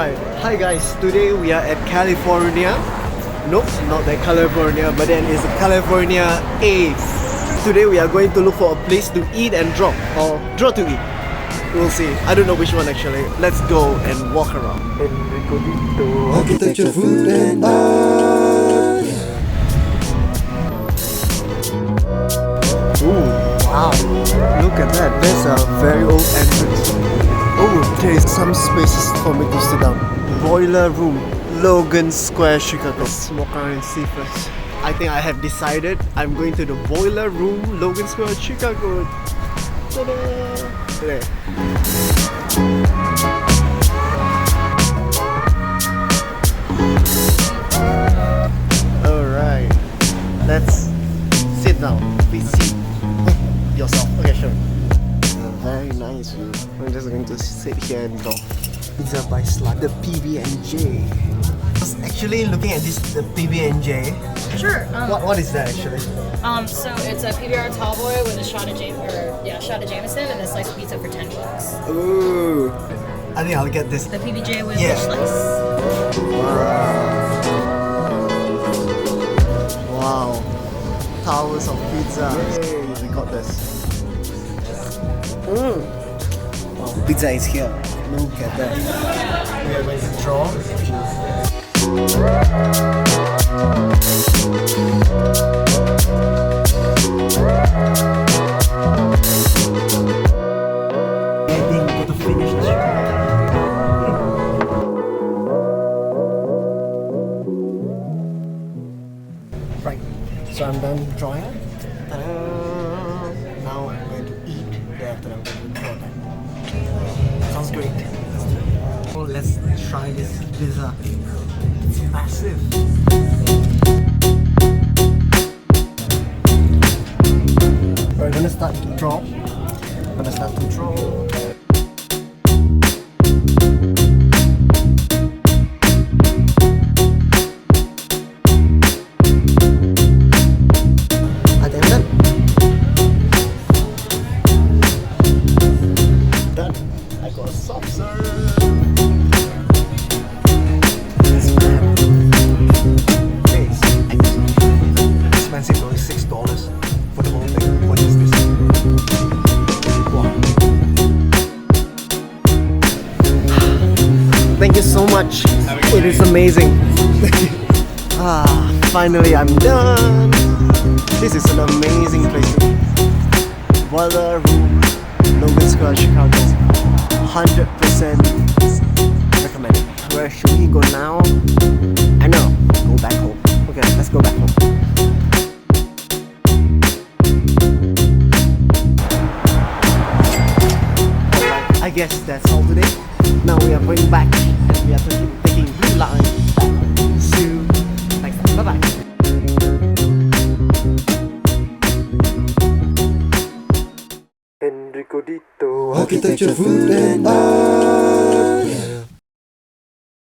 Alright, hi guys, today we are at California. Nope, not that California, but then it's California A. Today we are going to look for a place to eat and draw, or draw to eat. We'll see. I don't know which one actually. Let's go and walk around. Hendrikodito. Architecture, food and art. Ooh, wow. Look at that. There's a very old entrance. Oh, there is some spaces for me to sit down. Boiler room, Logan Square, Chicago. Let's walk around and see first. I think I have decided I'm going to the boiler room, Logan Square, Chicago. Ta-da! There. Alright, let's sit down. Please seat yourself. Okay, sure. Very nice view. I'm just going to sit here and draw. Pizza by Slug. The PB and J. I was actually looking at the PB and J. Sure. What is that actually? So it's a PBR tall boy with a shot of Jameson and a slice of pizza for $10. Ooh. I think I'll get this. The PBJ with Yeah. fish slice. Wow. Towers of pizza. Yay, we got this. Wow, pizza is here. Look at that. We are going to draw. Heading to the finish line. Right, so I'm done drawing. Ta-da! Now I'm going to eat. Thereafter I'm going to draw that. Sounds great. Oh, let's try this pizza. It's massive. We're gonna start to draw. I think I'm done. I got a soft serve. Expensive, only $6 for the whole thing. What is this? Wow. Thank you so much. It is amazing. Finally I'm done. This is an amazing place. Boiler room, Logan Square, Chicago. 100% recommended. Where should we go now? I know. Go back home. Okay, let's go back home. I guess that's all today. Now we are going back and we are taking blue line back. See you next time. Bye bye. Hendrikodito. Architecture, food and art.